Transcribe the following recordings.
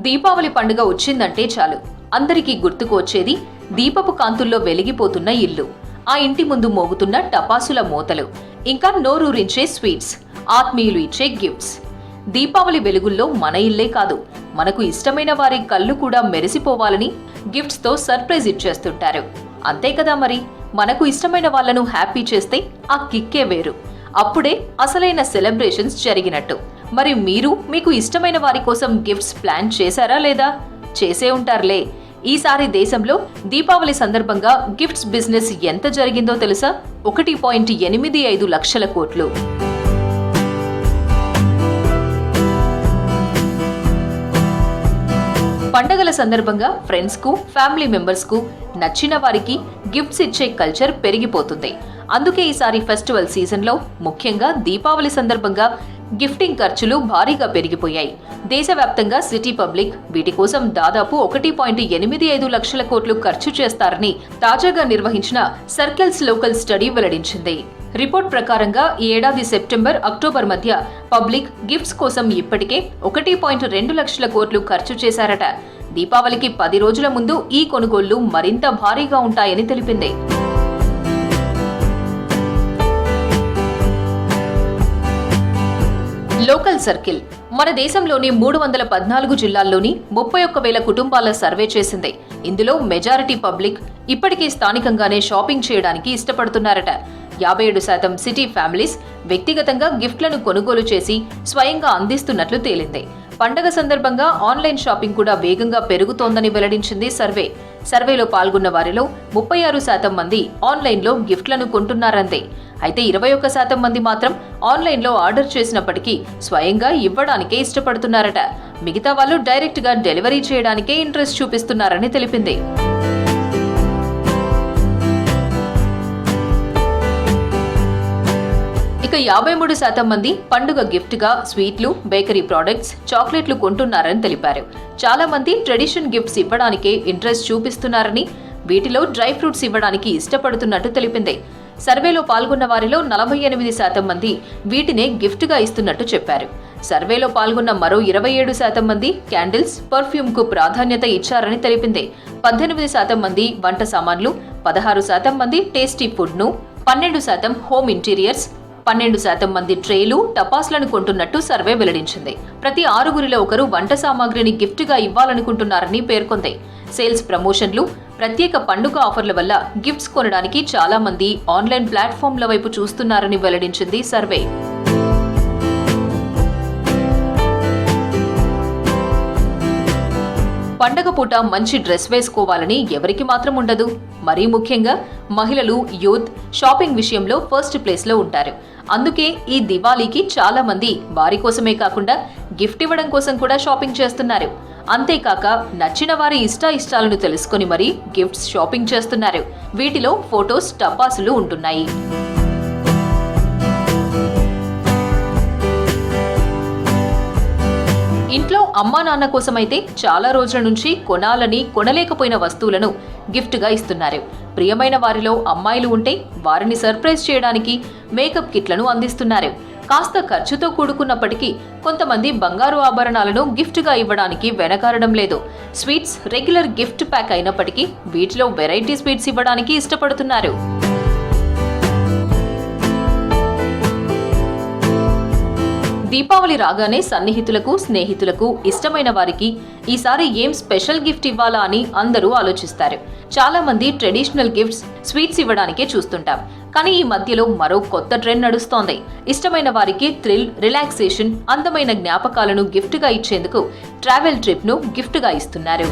దీపావళి పండుగ వచ్చిందంటే చాలు అందరికీ గుర్తుకు వచ్చేది దీపపు కాంతుల్లో వెలిగిపోతున్న ఇల్లు, ఆ ఇంటి ముందు మోగుతున్న టపాసుల మూతలు, ఇంకా నోరూరించే స్వీట్స్, ఆత్మీయులు ఇచ్చే గిఫ్ట్స్. దీపావళి వెలుగుల్లో మన ఇల్లే కాదు, మనకు ఇష్టమైన వారి కళ్ళు కూడా మెరిసిపోవాలని గిఫ్ట్స్ తో సర్ప్రైజ్ ఇచ్చేస్తుంటారు. అంతే కదా మరి, మనకు ఇష్టమైన వాళ్లను హ్యాపీ చేస్తే ఆ కిక్కే వేరు. అప్పుడే అసలైన సెలబ్రేషన్స్ జరిగినట్టు. మరి మీరు మీకు ఇష్టమైన వారి కోసం గిఫ్ట్స్ ప్లాన్ చేశారా లేదా? చేసే ఉంటారులే. ఈసారి దేశంలో దీపావళి సందర్భంగా గిఫ్ట్స్ బిజినెస్ ఎంత జరిగిందో తెలుసా? 1.85 లక్షల కోట్లు. పండగల సందర్భంగా ఫ్రెండ్స్ కు, ఫ్యామిలీ మెంబర్స్ కు నచ్చిన వారికి గిఫ్ట్స్ ఇచ్చే కల్చర్ పెరిగిపోతుంది. అందుకే ఈసారి ఫెస్టివల్ సీజన్ లో ముఖ్యంగా దీపావళి సందర్భంగా గిఫ్టింగ్ ఖర్చులు భారీగా పెరిగిపోయాయి. దేశవ్యాప్తంగా సిటీ పబ్లిక్ వీటి కోసం దాదాపు 1.85 లక్షల కోట్లు ఖర్చు చేస్తారని తాజాగా నిర్వహించిన సర్కిల్స్ లోకల్ స్టడీ వెల్లడించింది. రిపోర్ట్ ప్రకారంగా ఈ ఏడాది సెప్టెంబర్, అక్టోబర్ మధ్య పబ్లిక్ గిఫ్ట్స్ కోసం ఇప్పటికే 1.2 లక్షల కోట్లు ఖర్చు చేశారట. దీపావళికి 10 రోజుల ముందు ఈ కొనుగోళ్లు మరింత భారీగా ఉంటాయని తెలిపింది. లోకల్ సర్కిల్ మన దేశంలోని 314 జిల్లాల్లోని 31,000 కుటుంబాల సర్వే చేసింది. ఇందులో మెజారిటీ పబ్లిక్ ఇప్పటికీ స్థానికంగానే షాపింగ్ చేయడానికి ఇష్టపడుతున్నారట. 57% సిటీ ఫ్యామిలీస్ వ్యక్తిగతంగా గిఫ్ట్లను కొనుగోలు చేసి స్వయంగా అందిస్తున్నట్లు తేలింది. పండగ సందర్భంగా ఆన్లైన్ షాపింగ్ కూడా వేగంగా పెరుగుతోందని వెల్లడించింది సర్వే. సర్వేలో పాల్గొన్న వారిలో 36% మంది ఆన్లైన్లో గిఫ్ట్లను కొంటున్నారంతే. అయితే 21% మంది మాత్రం ఆన్లైన్లో ఆర్డర్ చేసినప్పటికీ స్వయంగా ఇవ్వడానికే ఇష్టపడుతున్నారట. మిగతా వాళ్ళు డైరెక్ట్ గా డెలివరీ చేయడానికే ఇంట్రెస్ట్ చూపిస్తున్నారని తెలిపింది. ఇక 53% మంది పండుగ గిఫ్ట్ గా స్వీట్లు, బేకరీ ప్రొడక్ట్స్, చాక్లెట్లు కొంటున్నారని తెలిపారు. చాలా మంది ట్రెడిషన్ గిఫ్ట్స్ ఇవ్వడానికే ఇంట్రెస్ట్ చూపిస్తున్నారని, వీటిలో డ్రై ఫ్రూట్స్ ఇవ్వడానికి ఇష్టపడుతున్నట్టు తెలిపింది. సర్వేలో పాల్గొన్న వారిలో 48% మంది వీటినే గిఫ్ట్ గా ఇస్తున్నట్టు చెప్పారు. సర్వేలో పాల్గొన్న మరో 27% మంది క్యాండిల్స్, పర్ఫ్యూమ్ కు ప్రాధాన్యత ఇచ్చారని తెలిపింది. 18% మంది వంట సామాన్లు, 16% మంది టేస్టీ ఫుడ్ ను, 12% హోమ్ ఇంటీరియర్స్, 12% మంది ట్రేలు, టపాస్లను కొంటున్నట్టు సర్వే వెల్లడించింది. ప్రతి 6గురిలో ఒకరు వంట సామాగ్రిని గిఫ్ట్ గా ఇవ్వాలనుకుంటున్నారని పేర్కొంది. సేల్స్ ప్రమోషన్లు, ప్రత్యేక పండుగ ఆఫర్ల వల్ల గిఫ్ట్స్ కొనడానికి చాలా మంది ఆన్లైన్ ప్లాట్ఫామ్ల వైపు చూస్తున్నారని వెల్లడించింది సర్వే. పండగ పూట మంచి డ్రెస్ వేసుకోవాలని ఎవరికి మాత్రం ఉండదు. మరీ ముఖ్యంగా మహిళలు, యూత్ షాపింగ్ విషయంలో ఫస్ట్ ప్లేస్ లో ఉంటారు. అందుకే ఈ దివాళీకి చాలా మంది వారి కోసమే కాకుండా గిఫ్ట్ ఇవ్వడం కోసం కూడా షాపింగ్ చేస్తున్నారు. అంతేకాక నచ్చిన వారి ఇష్టాలను తెలుసుకుని మరీ గిఫ్ట్స్ షాపింగ్ చేస్తున్నారు. వీటిలో ఫోటోస్, టపాసులు ఉంటున్నాయి. ఇంట్లో అమ్మా నాన్న కోసమైతే చాలా రోజుల నుంచి కొనలేకపోయిన వస్తువులను గిఫ్ట్ గా ఇస్తున్నారు. ప్రియమైన వారిలో అమ్మాయిలు ఉంటే వారిని సర్ప్రైజ్ చేయడానికి మేకప్ కిట్లను అందిస్తున్నారు. కాస్త ఖర్చుతో కూడుకున్నప్పటికీ కొంతమంది బంగారు ఆభరణాలను గిఫ్ట్ గా ఇవ్వడానికి వెనకాడడం లేదు. స్వీట్స్ రెగ్యులర్ గిఫ్ట్ ప్యాక్ అయినప్పటికీ వీటిలో వెరైటీ స్వీట్స్ ఇవ్వడానికి ఇష్టపడుతున్నారు. దీపావళి రాగానే సన్నిహితులకు, స్నేహితులకు, ఇష్టమైన వారికి ఈసారి ఏం స్పెషల్ గిఫ్ట్ ఇవ్వాలా అని అందరూ ఆలోచిస్తారు. చాలా మంది ట్రెడిషనల్ గిఫ్ట్స్, స్వీట్స్ ఇవ్వడానికే చూస్తుంటాం. కానీ ఈ మధ్యలో మరో కొత్త ట్రెండ్ నడుస్తోంది. ఇష్టమైన వారికి థ్రిల్, రిలాక్సేషన్, అందమైన జ్ఞాపకాలను గిఫ్ట్ గా ఇచ్చేందుకు ట్రావెల్ ట్రిప్ ను గిఫ్ట్ గా ఇస్తున్నారు.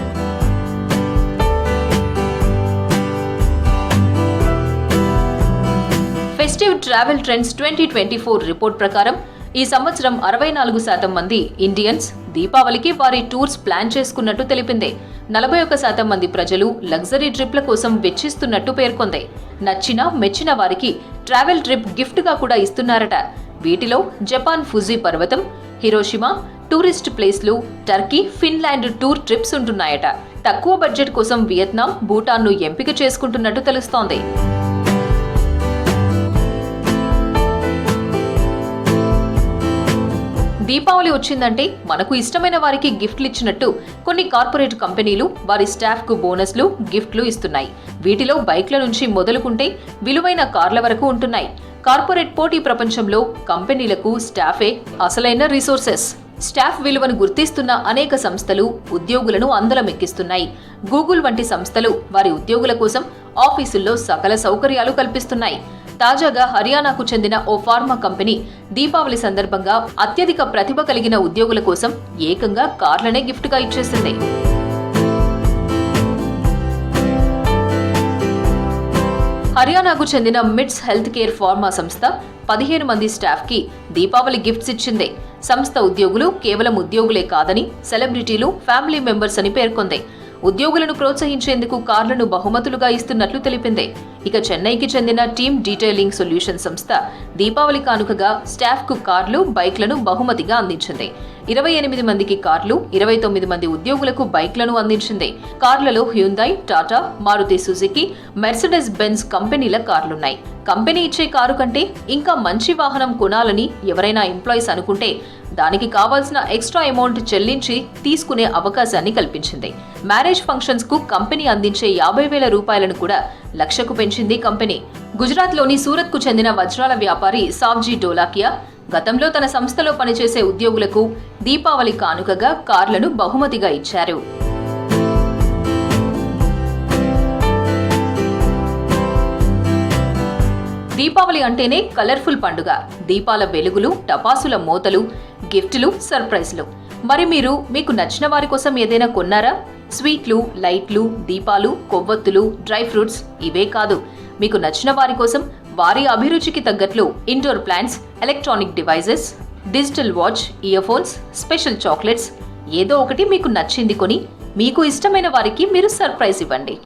ఫెస్టివ్ ట్రావెల్ ట్రెండ్స్ 2024 రిపోర్ట్ ప్రకారం ఈ సంవత్సరం 64% మంది ఇండియన్స్ దీపావళికి వారి టూర్స్ ప్లాన్ చేసుకున్నట్టు తెలిపింది. 41% మంది ప్రజలు లగ్జరీ ట్రిప్ల కోసం వెచ్చిస్తున్నట్టు పేర్కొంది. నచ్చిన, మెచ్చిన వారికి ట్రావెల్ ట్రిప్ గిఫ్ట్ గా కూడా ఇస్తున్నారట. వీటిలో జపాన్ ఫుజీ పర్వతం, హిరోషిమా, టూరిస్ట్ ప్లేస్లు, టర్కీ, ఫిన్లాండ్ టూర్ ట్రిప్స్ ఉంటున్నాయట. తక్కువ బడ్జెట్ కోసం వియత్నాం, భూటాన్ను ఎంపిక చేసుకుంటున్నట్టు తెలుస్తోంది. దీపావళి వచ్చిందంటే మనకు ఇష్టమైన వారికి గిఫ్ట్లు ఇచ్చినట్టు కొన్ని కార్పొరేట్ కంపెనీలు వారి స్టాఫ్ కు బోనస్లు, గిఫ్ట్లు ఇస్తున్నాయి. వీటిలో బైక్ల నుంచి మొదలుకుంటే విలువైన కార్ల వరకు ఉంటున్నాయి. కార్పొరేట్ పోటీ ప్రపంచంలో కంపెనీలకు స్టాఫే అసలైన రిసోర్సెస్. స్టాఫ్ విలువను గుర్తిస్తున్న అనేక సంస్థలు ఉద్యోగులను అందలమెక్కిస్తున్నాయి. గూగుల్ వంటి సంస్థలు వారి ఉద్యోగుల కోసం ఆఫీసుల్లో సకల సౌకర్యాలు కల్పిస్తున్నాయి. తాజాగా హర్యానాకు చెందిన ఓ ఫార్మా కంపెనీ దీపావళి సందర్భంగా అత్యధిక ప్రతిభ కలిగిన ఉద్యోగుల కోసం ఏకంగా కార్లనే గిఫ్ట్గా ఇచ్చేసింది. హర్యానాకు చెందిన మిట్స్ హెల్త్ కేర్ ఫార్మా సంస్థ 15 మంది స్టాఫ్ కి దీపావళి గిఫ్ట్స్ ఇచ్చింది. సంస్థ ఉద్యోగులు కేవలం ఉద్యోగులే కాదని సెలబ్రిటీలు, ఫ్యామిలీ మెంబర్స్ అని పేర్కొంది. ఉద్యోగులను ప్రోత్సహించేందుకు కార్లను బహుమతులుగా ఇస్తున్నట్లు తెలిపింది. ఇక చెన్నైకి చెందిన టీమ్ డీటెయిలింగ్ సొల్యూషన్ సంస్థ దీపావళి కానుకగా స్టాఫ్ కు కార్లు, బైక్లను బహుమతిగా అందించింది. 28 మందికి కార్లు, 29 మంది ఉద్యోగులకు బైక్లను అందించింది. కార్లలో Hyundai, Tata, Maruti Suzuki, Mercedes Benz కంపెనీల కార్లున్నాయి. కంపెనీ ఇచ్చే కారు కంటే ఇంకా మంచి వాహనం కొనాలని ఎవరైనా ఎంప్లాయీస్ అనుకుంటే దానికి కావాల్సిన ఎక్స్ట్రా అమౌంట్ చెల్లించి తీసుకునే అవకాశాన్ని కల్పించింది. మ్యారేజ్ ఫంక్షన్స్ కు కంపెనీ అందించే 50,000 రూపాయలను కూడా లక్షకు పెంచింది కంపెనీ. గుజరాత్లోని సూరత్ కు చెందిన వజ్రాల వ్యాపారి సావ్జీ డోలాకియా గతంలో తన సంస్థలో పనిచేసే ఉద్యోగులకు దీపావళి కానుకగా కార్లను బహుమతిగా ఇచ్చారు. దీపావళి అంటేనే కలర్ఫుల్ పండుగ. దీపాల వెలుగులు, టపాసుల మోతలు, గిఫ్టులు, సర్ప్రైజ్లు. మరి మీరు మీకు నచ్చిన వారి కోసం ఏదైనా కొన్నారా? స్వీట్లు, లైట్లు, దీపాలు, కొవ్వొత్తులు, డ్రై ఫ్రూట్స్ ఇవే కాదు, మీకు నచ్చిన వారి కోసం వారి అభిరుచికి తగ్గట్లు indoor plants, electronic devices, digital watch, earphones, special chocolates ఏదో ఒకటి మీకు నచ్చింది కొని మీకు ఇష్టమైన వారికి మీరు సర్ప్రైజ్ ఇవ్వండి.